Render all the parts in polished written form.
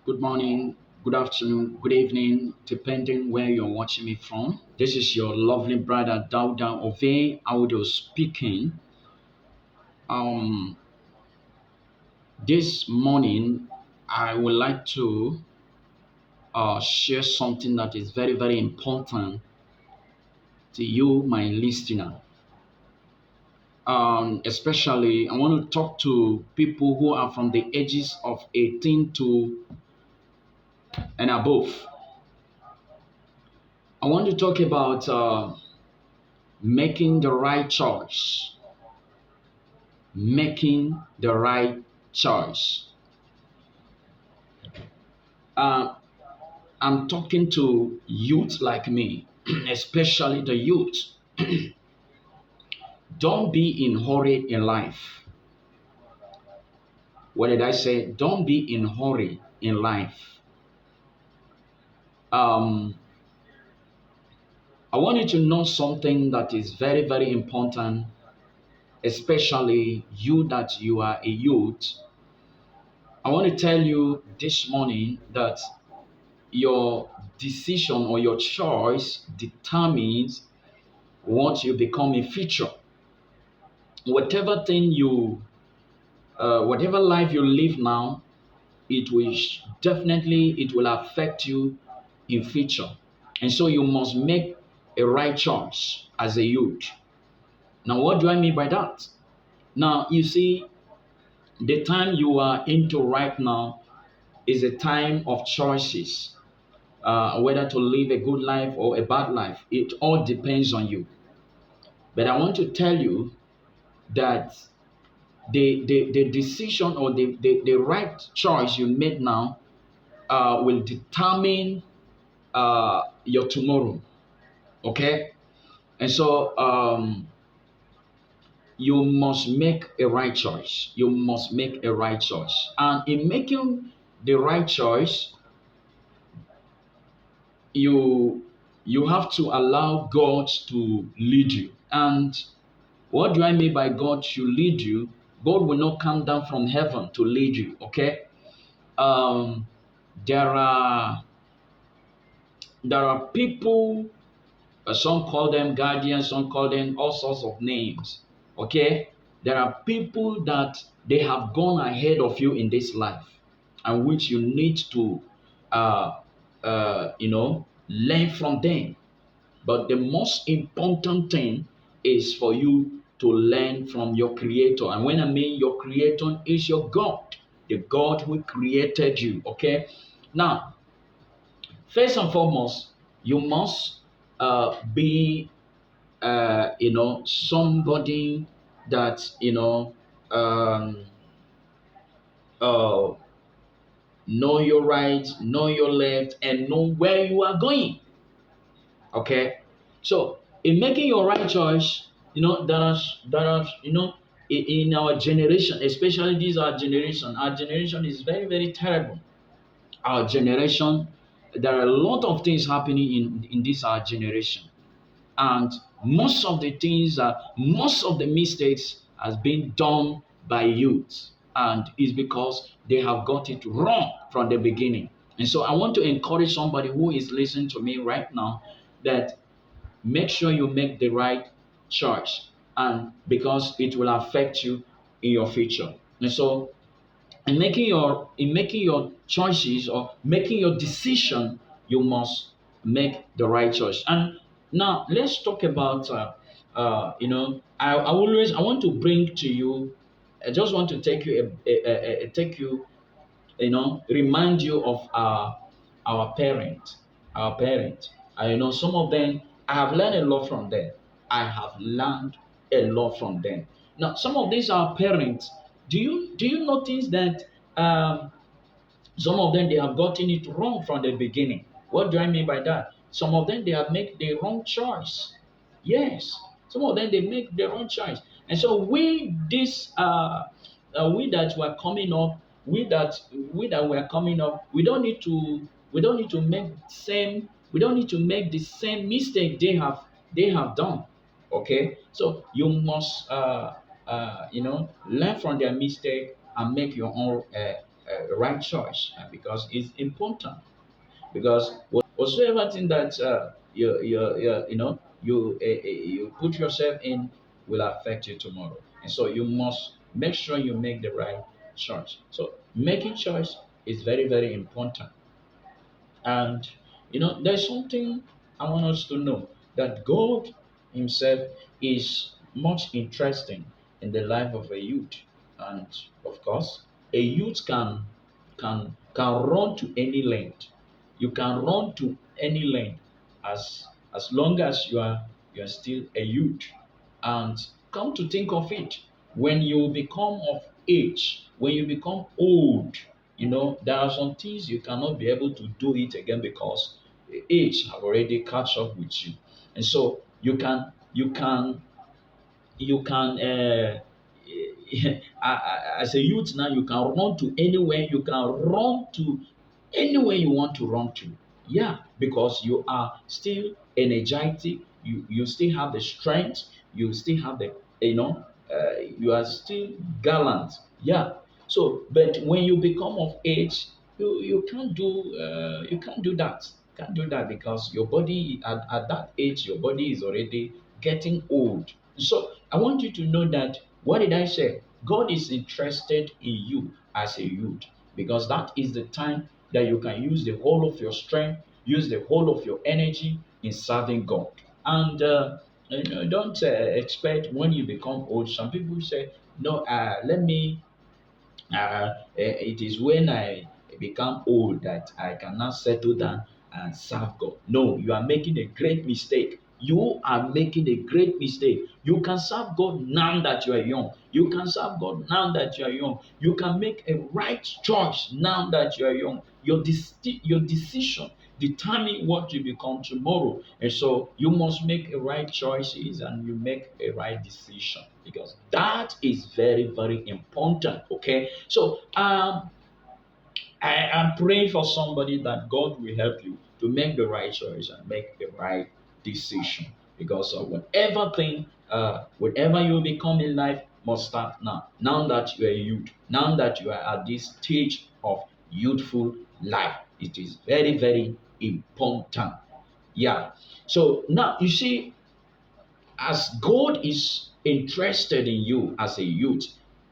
Good morning, good afternoon, good evening, depending where you're watching me from. This is your lovely brother Dauda Ove Audio speaking. Um, this morning, I would like to share something that is very, very important to you, my listener. Especially, I want to talk to people who are from the ages of 18 to and above. I want to talk about making the right choice. Making the right choice. Uh, I'm talking to youth like me, especially the youth. Don't be in hurry in life. What did I say? Don't be in hurry in life. Um, I want you to know something that is very, very important, especially you that you are a youth. I want to tell you this morning that your decision or your choice determines what you become in future. Whatever thing whatever life you live now, it will definitely it will affect you in future, and so you must make a right choice as a youth. Now, what do I mean by that? Now, you see, the time you are into right now is a time of choices. Whether to live a good life or a bad life, it all depends on you. But I want to tell you that the decision or the right choice you made now will determine your tomorrow. Okay? And so you must make a right choice. You must make a right choice. And in making the right choice, you you have to allow God to lead you. And what do I mean by God should lead you? God will not come down from heaven to lead you. Okay? Um, there are there are people, some call them guardians, some call them all sorts of names. Okay, there are people that they have gone ahead of you in this life, and which you need to, learn from them. But the most important thing is for you to learn from your creator. And when I mean your creator is your God, the God who created you. Okay. Now, first and foremost, you must be, somebody that, um, uh, know your right, know your left, and know where you are going. Okay. So, in making your right choice, in our generation, especially this our generation is very, very terrible. Our generation, there are a lot of things happening in this our generation, and most of the mistakes has been done by youth, and it's because they have got it wrong from the beginning. And so I want to encourage somebody who is listening to me right now that make sure you make the right choice, and because it will affect you in your future. And so in making your choices or making your decision, you must make the right choice. And now let's talk about I want to bring to you, I just want to take you take you, remind you of our parents, some of them, I have learned a lot from them. I have learned a lot from them. Now, some of these are parents. Do you notice that um, some of them they have gotten it wrong from the beginning? What do I mean by that? Some of them they have made the wrong choice. Yes, some of them they make the wrong choice, and so we that were coming up, we that were coming up, we don't need to make the same mistake they have done. Okay, so you must learn from their mistake and make your own. a right choice, because it's important. Because whatsoever thing that you put yourself in will affect you tomorrow, and so you must make sure you make the right choice. So making choice is very, very important. And there's something I want us to know, that God Himself is much interesting in the life of a youth. And of course, a youth can run to any length. You can run to any length as long as you are still a youth. And come to think of it, when you become of age, when you become old, there are some things you cannot be able to do it again, because age have already catch up with you. And so you can as a youth now, you can run to anywhere, you can run to anywhere you want to run to. Yeah, because you are still energetic, you still have the strength, you still have the you are still gallant. Yeah. So but when you become of age, you can't do that. Can't do that, because your body at that age, your body is already getting old. So I want you to know that, what did I say? God is interested in you as a youth, because that is the time that you can use the whole of your strength, use the whole of your energy in serving God. And don't expect when you become old. Some people say, no, let me it is when I become old that I can now settle down and serve God. No, you are making a great mistake. You are making a great mistake. You can serve God now that you are young. You can serve God now that you are young. You can make a right choice now that you are young. Your decision determine what you become tomorrow. And so you must make a right choices, and you make a right decision, because that is very, very important. Okay. So I am praying for somebody that God will help you to make the right choice and make the right decision, because whatever you become in life must start now. Now that you are a youth, now that you are at this stage of youthful life, it is very, very important. Yeah. So now you see, as God is interested in you as a youth,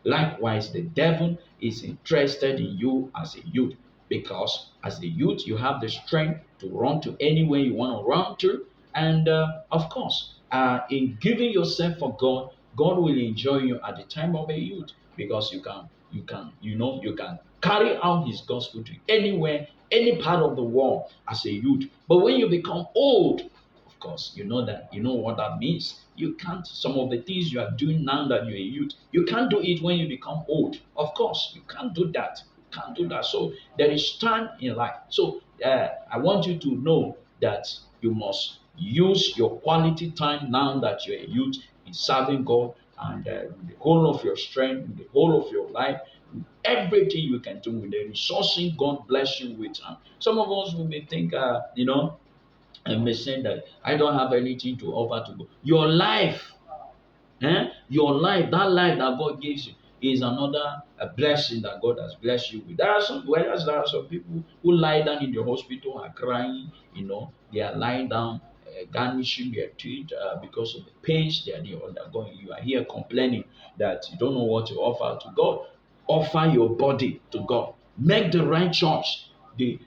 likewise the devil is interested in you as a youth, because as a youth you have the strength to run to anywhere you want to run to. And of course, in giving yourself for God, God will enjoy you at the time of a youth, because you can carry out His gospel to anywhere, any part of the world as a youth. But when you become old, of course, you know what that means. You can't, some of the things you are doing now that you're a youth, you can't do it when you become old. Of course, you can't do that. You can't do that. So there is time in life. So I want you to know that you must use your quality time now that you're a youth in serving God, and with the whole of your strength, with the whole of your life, with everything you can do, with the resources God bless you with. Some of us we may think, and may say that I don't have anything to offer to God. Your life, your life, that life that God gives you, is another a blessing that God has blessed you with. There are some people who lie down in the hospital and crying. They are lying down, garnishing their teeth because of the pains they are undergoing. You are here complaining that you don't know what to offer to God. Offer your body to God. Make the right choice. You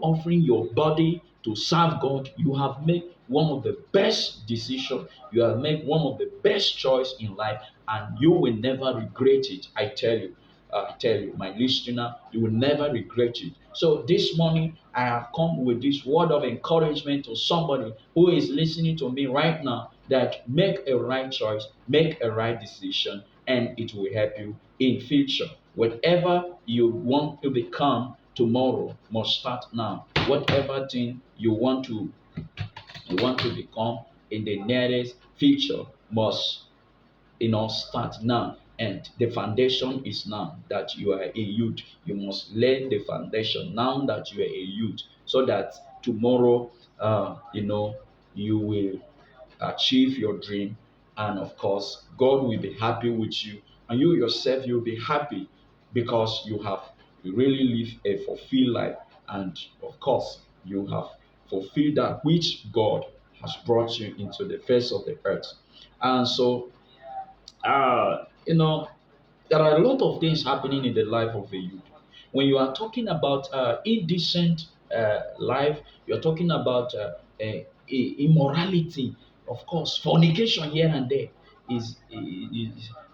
offering your body to serve God, you have made one of the best decisions. You have made one of the best choice in life, and you will never regret it. I tell you, my listener, you will never regret it. So this morning, I have come with this word of encouragement to somebody who is listening to me right now, that make a right choice, make a right decision, and it will help you in future. Whatever you want to become tomorrow must start now. Whatever thing you want to become in the nearest future must start now. And the foundation is now that you are a youth. You must lay the foundation now that you are a youth, so that tomorrow, you will achieve your dream. And of course, God will be happy with you, and you yourself, you'll be happy, because you have you really live a fulfilled life, and of course, you have fulfilled that which God has brought you into the face of the earth. And so, you know, there are a lot of things happening in the life of a youth. When you are talking about indecent life, you are talking about immorality. Of course, fornication here and there is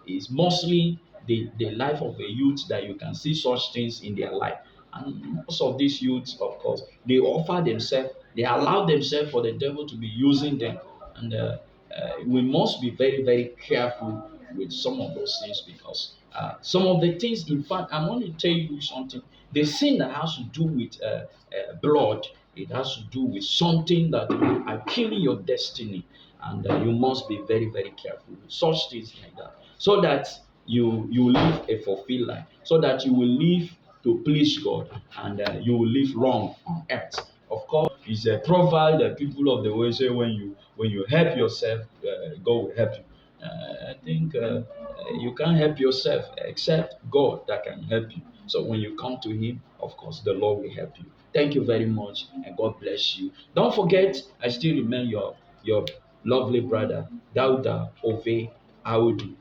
is mostly the life of a youth that you can see such things in their life. And most of these youths, of course, they offer themselves, they allow themselves for the devil to be using them. And we must be very, very careful with some of those things, because some of the things, in fact, I want to tell you something. The sin that has to do with blood, it has to do with something that are killing your destiny. And you must be very, very careful with such things like that, so that you live a fulfilled life, so that you will live to please God, and you will live long on earth. Of course, it's a proverb that people of the world say, when you help yourself, God will help you. I think you can't help yourself except God that can help you. So when you come to Him, of course, the Lord will help you. Thank you very much, and God bless you. Don't forget, I still remain your lovely brother, Dauda Ove Audu.